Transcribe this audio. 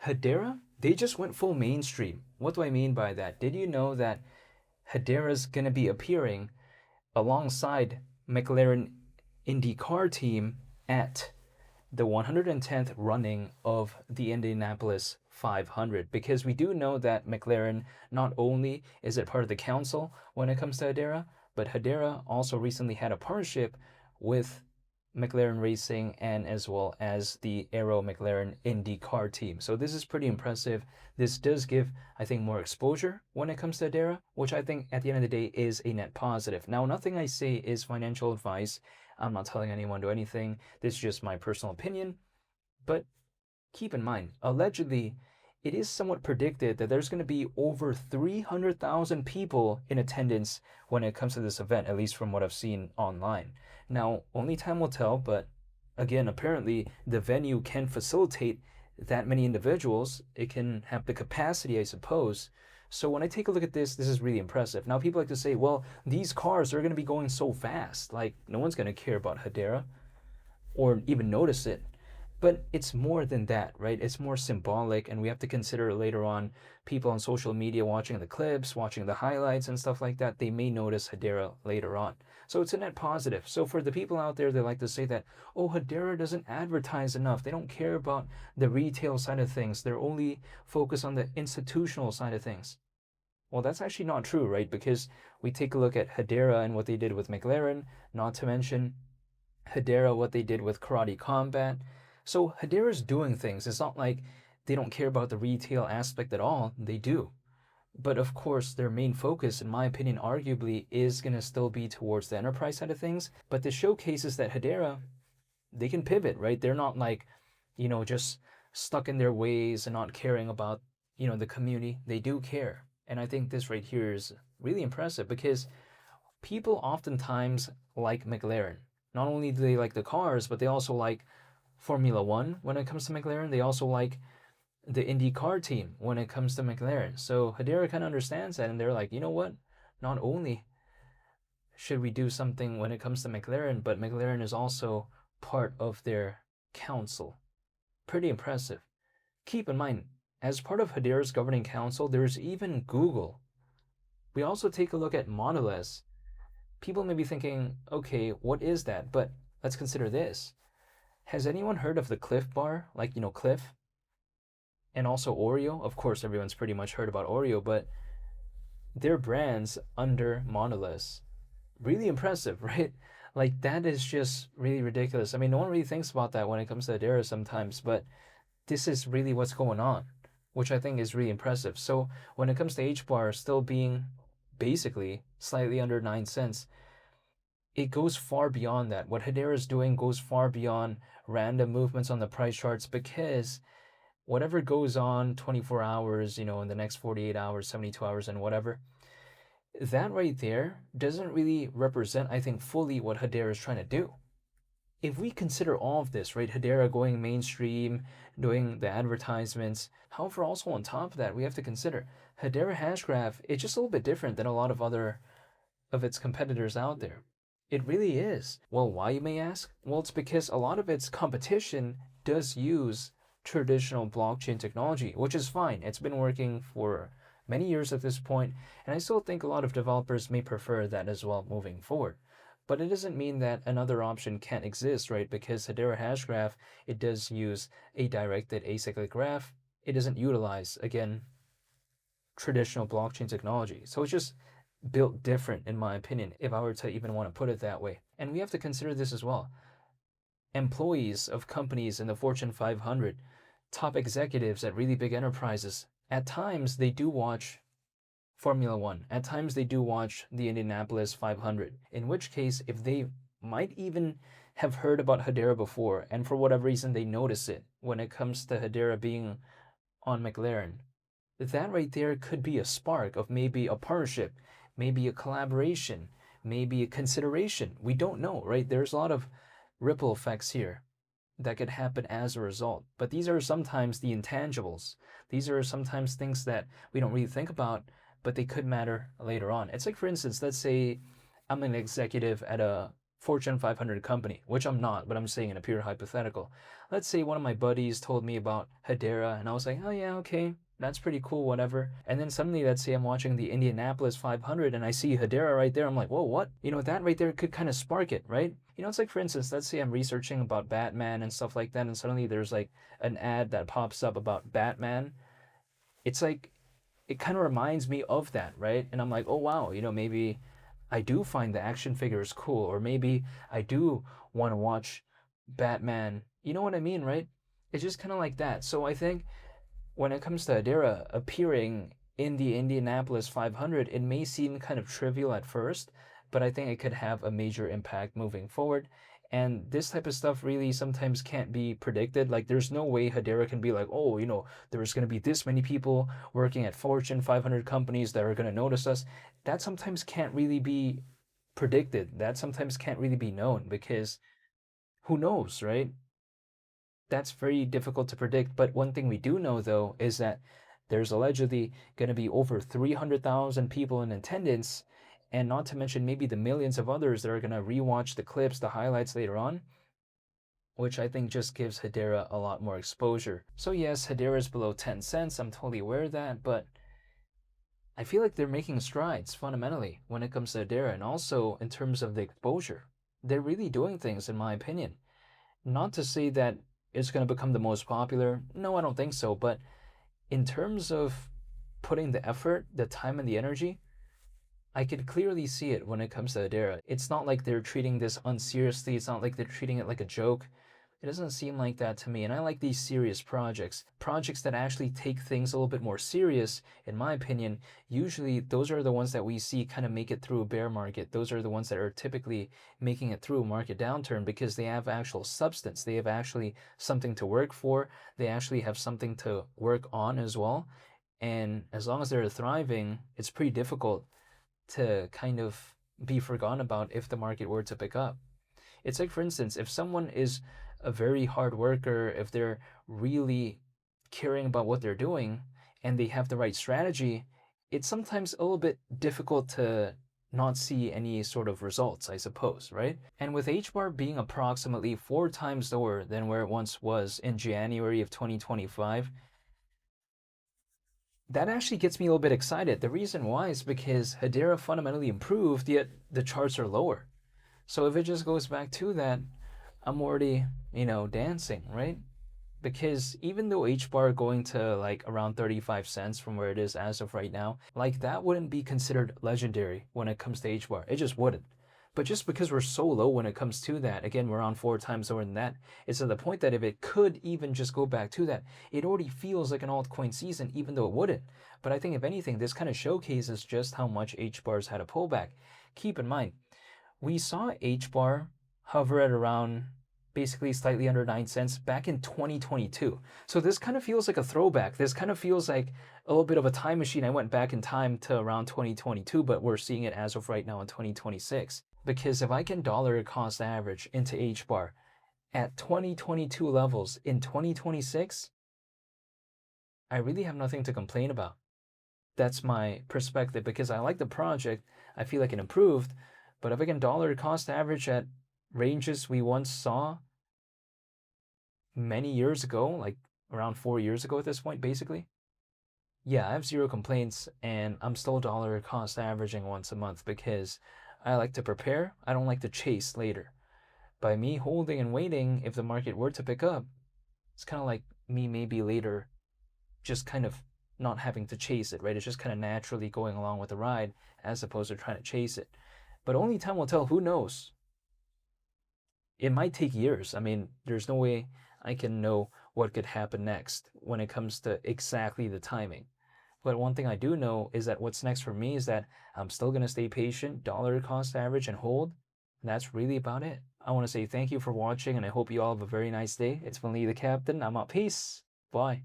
Hedera, they just went full mainstream. What do I mean by that? Did you know that Hedera's going to be appearing alongside McLaren IndyCar team at the 110th running of the Indianapolis 500? Because we do know that McLaren not only is it part of the council when it comes to Hedera, but Hedera also recently had a partnership with McLaren Racing and as well as the Aero McLaren IndyCar team. So this is pretty impressive. This does give, I think, more exposure when it comes to Hedera, which I think at the end of the day is a net positive. Now, nothing I say is financial advice. I'm not telling anyone to do anything. This is just my personal opinion. But keep in mind, allegedly, it is somewhat predicted that there's going to be over 300,000 people in attendance when it comes to this event, at least from what I've seen online. Now, only time will tell, but again, apparently the venue can facilitate that many individuals. It can have the capacity, I suppose. So when I take a look at this, this is really impressive. Now, people like to say, well, these cars are going to be going so fast. Like, no one's going to care about Hedera or even notice it. But it's more than that, right? It's more symbolic, and we have to consider later on people on social media watching the clips, watching the highlights and stuff like that. They may notice Hedera later on. So it's a net positive. So for the people out there, they like to say that, oh, Hedera doesn't advertise enough. They don't care about the retail side of things. They're only focused on the institutional side of things. Well, that's actually not true, right? Because we take a look at Hedera and what they did with McLaren, not to mention Hedera, what they did with Karate Combat. So Hedera's doing things. It's not like they don't care about the retail aspect at all. They do. But of course, their main focus, in my opinion, arguably is going to still be towards the enterprise side of things. But this showcases that Hedera, they can pivot, right? They're not like, just stuck in their ways and not caring about, the community. They do care. And I think this right here is really impressive because people oftentimes like McLaren. Not only do they like the cars, but they also like Formula One when it comes to McLaren. They also like the IndyCar team when it comes to McLaren. So Hedera kind of understands that, and they're like, you know what? Not only should we do something when it comes to McLaren, but McLaren is also part of their council. Pretty impressive. Keep in mind, as part of Hedera's governing council, there's even Google. We also take a look at Mondelez. People may be thinking, okay, what is that? But let's consider this. Has anyone heard of the Cliff Bar? Like, Cliff? And also Oreo? Of course, everyone's pretty much heard about Oreo, but they're brands under Mondelez. Really impressive, right? Like, that is just really ridiculous. I mean, no one really thinks about that when it comes to Hedera sometimes, but this is really what's going on, which I think is really impressive. So when it comes to HBAR still being basically slightly under 9 cents, it goes far beyond that. What Hedera is doing goes far beyond random movements on the price charts, because whatever goes on 24 hours, in the next 48 hours, 72 hours, and whatever, that right there doesn't really represent, I think, fully what Hedera is trying to do. If we consider all of this, right, Hedera going mainstream, doing the advertisements, however, also on top of that, we have to consider Hedera Hashgraph, it's just a little bit different than a lot of other of its competitors out there. It really is. Well, why, you may ask? Well, it's because a lot of its competition does use traditional blockchain technology, which is fine. It's been working for many years at this point, and I still think a lot of developers may prefer that as well moving forward. But it doesn't mean that another option can't exist, right? Because Hedera Hashgraph, it does use a directed acyclic graph. It doesn't utilize, again, traditional blockchain technology. So it's just built different, in my opinion, if I were to even want to put it that way. And we have to consider this as well. Employees of companies in the Fortune 500, top executives at really big enterprises, at times they do watch Formula One. At times they do watch the Indianapolis 500, in which case, if they might even have heard about Hedera before, and for whatever reason they notice it when it comes to Hedera being on McLaren, that right there could be a spark of maybe a partnership, maybe a collaboration, maybe a consideration. We don't know, right? There's a lot of ripple effects here that could happen as a result. But these are sometimes the intangibles. These are sometimes things that we don't really think about, but they could matter later on. It's like, for instance, let's say I'm an executive at a Fortune 500 company, which I'm not, but I'm saying in a pure hypothetical. Let's say one of my buddies told me about Hedera, and I was like, oh yeah, okay, that's pretty cool, whatever. And then suddenly, let's say I'm watching the Indianapolis 500 and I see Hedera right there. I'm like, whoa, what? That right there could kind of spark it, right? It's like, for instance, let's say I'm researching about Batman and stuff like that, and suddenly there's like an ad that pops up about Batman. It's like, it kind of reminds me of that, right? And I'm like, oh wow, maybe I do find the action figures cool, or maybe I do want to watch Batman. You know what I mean, right? It's just kind of like that. So I think when it comes to Hedera appearing in the Indianapolis 500, it may seem kind of trivial at first, but I think it could have a major impact moving forward. And this type of stuff really sometimes can't be predicted. Like, there's no way Hedera can be like, oh, there's going to be this many people working at Fortune 500 companies that are going to notice us. That sometimes can't really be predicted. That sometimes can't really be known because who knows, right? That's very difficult to predict. But one thing we do know, though, is that there's allegedly going to be over 300,000 people in attendance, and not to mention maybe the millions of others that are going to rewatch the clips, the highlights later on, which I think just gives Hedera a lot more exposure. So yes, Hedera is below 10 cents. I'm totally aware of that, but I feel like they're making strides fundamentally when it comes to Hedera, and also in terms of the exposure. They're really doing things, in my opinion. Not to say that it's going to become the most popular. No, I don't think so. But in terms of putting the effort, the time, and the energy, I could clearly see it when it comes to Hedera. It's not like they're treating this unseriously. It's not like they're treating it like a joke. It doesn't seem like that to me. And I like these serious projects. Projects that actually take things a little bit more serious, in my opinion. Usually those are the ones that we see kind of make it through a bear market. Those are the ones that are typically making it through a market downturn because they have actual substance. They have actually something to work for. They actually have something to work on as well. And as long as they're thriving, it's pretty difficult to kind of be forgotten about if the market were to pick up. It's like, for instance, if someone is a very hard worker, if they're really caring about what they're doing and they have the right strategy, it's sometimes a little bit difficult to not see any sort of results, I suppose, right? And with HBAR being approximately 4 times lower than where it once was in January of 2025, that actually gets me a little bit excited. The reason why is because Hedera fundamentally improved, yet the charts are lower. So if it just goes back to that, I'm already, dancing, right? Because even though HBAR going to like around 35 cents from where it is as of right now, like that wouldn't be considered legendary when it comes to HBAR. It just wouldn't. But just because we're so low when it comes to that, again, we're on 4 times lower than that, it's to the point that if it could even just go back to that, it already feels like an altcoin season, even though it wouldn't. But I think if anything, this kind of showcases just how much HBAR's had a pullback. Keep in mind, we saw HBAR hover at around basically slightly under 9 cents back in 2022. So this kind of feels like a throwback. This kind of feels like a little bit of a time machine. I went back in time to around 2022, but we're seeing it as of right now in 2026. Because if I can dollar cost average into HBAR at 2022 levels in 2026, I really have nothing to complain about. That's my perspective because I like the project. I feel like it improved, but if I can dollar cost average at ranges we once saw many years ago, like around 4 years ago at this point, basically, yeah, I have zero complaints and I'm still dollar cost averaging once a month because I like to prepare. I don't like to chase later. By me holding and waiting, if the market were to pick up, it's kind of like me maybe later just kind of not having to chase it, right? It's just kind of naturally going along with the ride as opposed to trying to chase it. But only time will tell. Who knows? It might take years. I mean, there's no way I can know what could happen next when it comes to exactly the timing. But one thing I do know is that what's next for me is that I'm still going to stay patient, dollar cost average, and hold. And that's really about it. I want to say thank you for watching, and I hope you all have a very nice day. It's been Lee the Captain. I'm out. Peace. Bye.